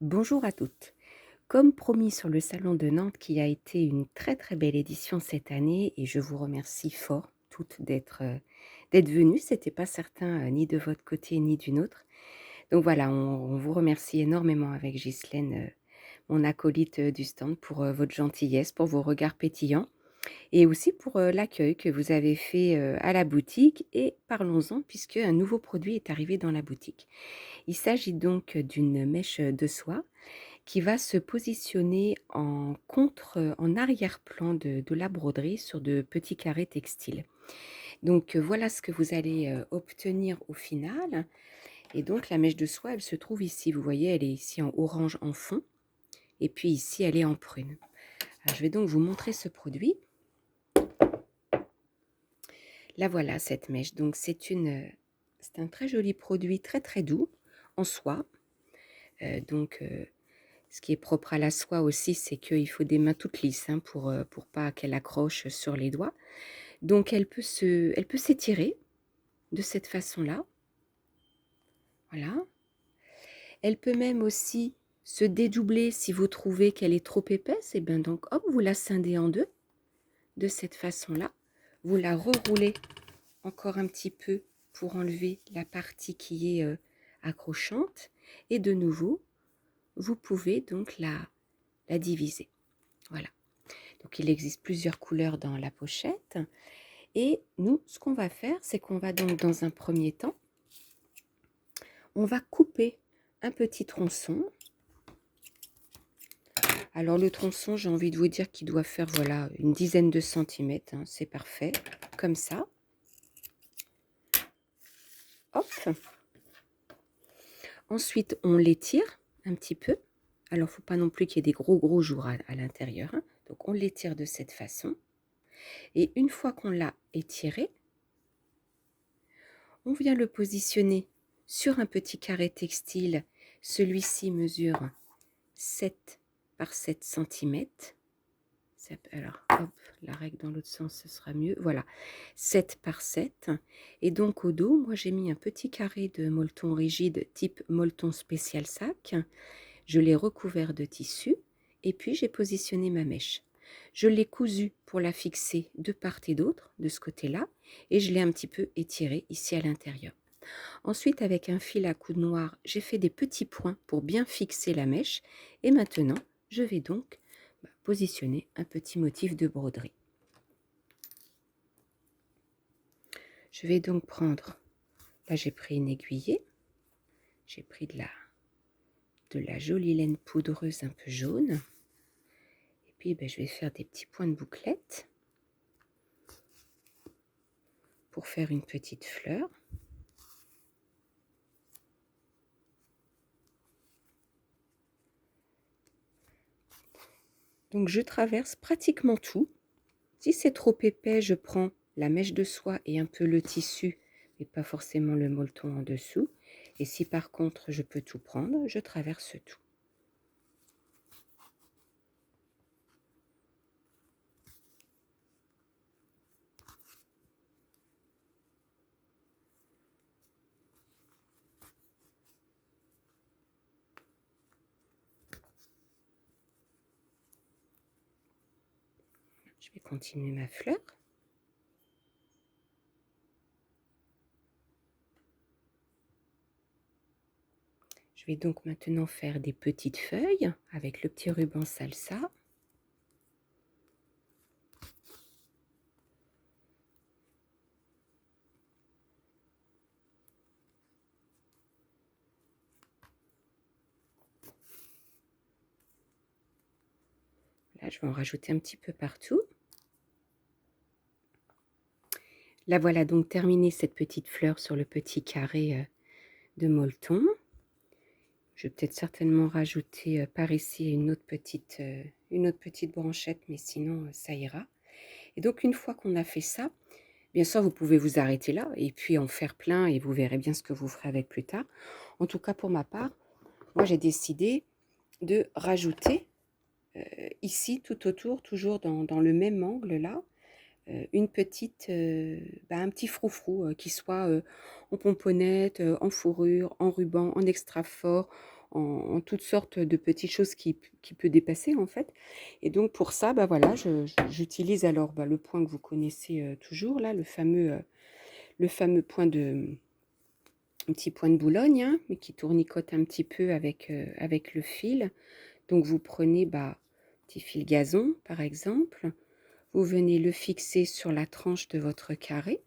Bonjour à toutes. Comme promis sur le salon de Nantes qui a été une très très belle édition cette année et je vous remercie fort toutes d'être venues, c'était pas certain ni de votre côté ni du nôtre. Donc voilà, on vous remercie énormément avec Ghislaine, mon acolyte du stand, pour votre gentillesse, pour vos regards pétillants et aussi pour l'accueil que vous avez fait à la boutique. Et parlons-en puisque un nouveau produit est arrivé dans la boutique. Il s'agit donc d'une mèche de soie qui va se positionner en arrière-plan de la broderie sur de petits carrés textiles. Donc voilà ce que vous allez obtenir au final. Et donc la mèche de soie, elle se trouve ici. Vous voyez, elle est ici en orange en fond. Et puis ici, elle est en prune. Alors, je vais donc vous montrer ce produit. La voilà, cette mèche. Donc c'est un très joli produit, très très doux, en soie. Ce qui est propre à la soie aussi, c'est qu'il faut des mains toutes lisses hein, pour pas qu'elle accroche sur les doigts. Donc elle peut s'étirer de cette façon-là. Voilà. Elle peut même aussi se dédoubler si vous trouvez qu'elle est trop épaisse. Et bien donc, hop, vous la scindez en deux de cette façon-là. Vous la reroulez encore un petit peu pour enlever la partie qui est accrochante. Et de nouveau, vous pouvez donc la diviser. Voilà. Donc il existe plusieurs couleurs dans la pochette. Et nous, ce qu'on va faire, c'est qu'on va donc dans un premier temps, on va couper un petit tronçon. Alors le tronçon, j'ai envie de vous dire qu'il doit faire voilà une dizaine de centimètres. Hein, c'est parfait, comme ça. Hop. Ensuite, on l'étire un petit peu. Alors, il ne faut pas non plus qu'il y ait des gros jours à l'intérieur. Hein. Donc, on l'étire de cette façon. Et une fois qu'on l'a étiré, on vient le positionner sur un petit carré textile. Celui-ci mesure 7 par 7 centimètres. Alors, hop, la règle dans l'autre sens, ce sera mieux. Voilà, 7 par 7. Et donc, au dos, moi, j'ai mis un petit carré de molleton rigide type molleton spécial sac. Je l'ai recouvert de tissu et puis j'ai positionné ma mèche. Je l'ai cousue pour la fixer de part et d'autre, de ce côté-là, et je l'ai un petit peu étirée ici à l'intérieur. Ensuite, avec un fil à coude noir, j'ai fait des petits points pour bien fixer la mèche. Et maintenant, je vais donc positionner un petit motif de broderie. Je vais donc prendre, là j'ai pris une aiguillée, j'ai pris de la jolie laine poudreuse un peu jaune. Et puis je vais faire des petits points de bouclette pour faire une petite fleur. Donc je traverse pratiquement tout. Si c'est trop épais, je prends la mèche de soie et un peu le tissu, mais pas forcément le molleton en dessous. Et si par contre je peux tout prendre, je traverse tout. Je vais continuer ma fleur. Je vais donc maintenant faire des petites feuilles avec le petit ruban salsa. Là, je vais en rajouter un petit peu partout. Là, voilà donc terminé cette petite fleur sur le petit carré de molleton. Je vais peut-être certainement rajouter par ici une autre petite branchette, mais sinon ça ira. Et donc une fois qu'on a fait ça, bien sûr vous pouvez vous arrêter là et puis en faire plein et vous verrez bien ce que vous ferez avec plus tard. En tout cas pour ma part, moi j'ai décidé de rajouter ici tout autour, toujours dans le même angle là, une petite, un petit froufrou qui soit en pomponnette, en fourrure, en ruban, en extra fort, en toutes sortes de petites choses qui peut dépasser, en fait. Et donc pour ça, bah, voilà, j'utilise alors, bah, le point que vous connaissez, toujours là, le fameux point de un petit point de Boulogne, hein, mais qui tournicote un petit peu avec le fil. Donc vous prenez, bah, petit fil gazon, par exemple. Vous venez le fixer sur la tranche de votre carré,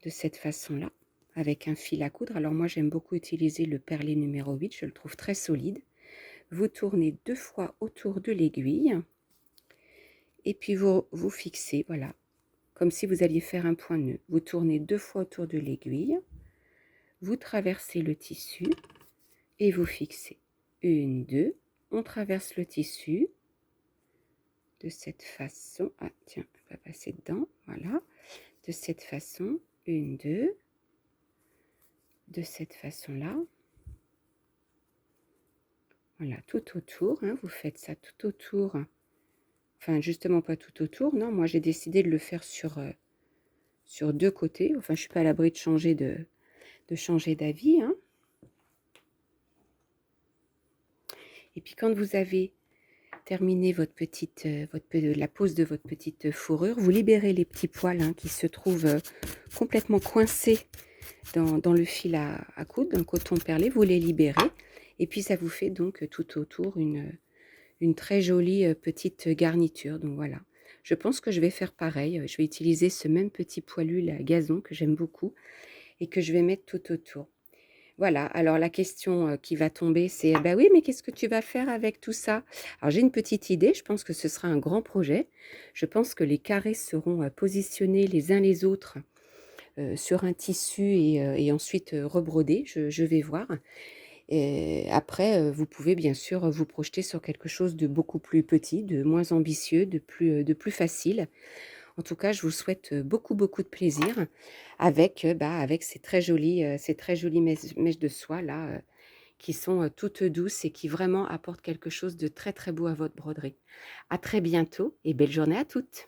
de cette façon-là, avec un fil à coudre. Alors moi, j'aime beaucoup utiliser le perlé numéro 8, je le trouve très solide. Vous tournez 2 fois autour de l'aiguille et puis vous fixez, voilà, comme si vous alliez faire un point nœud. Vous tournez 2 fois autour de l'aiguille, vous traversez le tissu et vous fixez. 1, 2, on traverse le tissu de cette façon. Ah tiens, on va passer dedans, voilà. De cette façon, 1, 2, de cette façon-là. Voilà, tout autour, hein, vous faites ça tout autour. Enfin, justement pas tout autour, non, moi j'ai décidé de le faire sur 2 côtés. Enfin, je suis pas à l'abri de changer changer d'avis, hein. Et puis quand vous avez terminé la pose de votre petite fourrure, vous libérez les petits poils, hein, qui se trouvent complètement coincés dans le fil à coudre, dans le coton perlé, vous les libérez. Et puis ça vous fait donc tout autour une très jolie petite garniture. Donc voilà, je pense que je vais faire pareil. Je vais utiliser ce même petit poilul à gazon que j'aime beaucoup et que je vais mettre tout autour. Voilà, alors la question qui va tomber, c'est bah oui, mais qu'est-ce que tu vas faire avec tout ça? Alors j'ai une petite idée, je pense que ce sera un grand projet. Je pense que les carrés seront positionnés les uns les autres sur un tissu et ensuite rebrodés. Je vais voir. Et après, vous pouvez bien sûr vous projeter sur quelque chose de beaucoup plus petit, de moins ambitieux, de plus facile. En tout cas, je vous souhaite beaucoup, beaucoup de plaisir avec, bah, avec ces très jolies mèches de soie là, qui sont toutes douces et qui vraiment apportent quelque chose de très, très beau à votre broderie. À très bientôt et belle journée à toutes.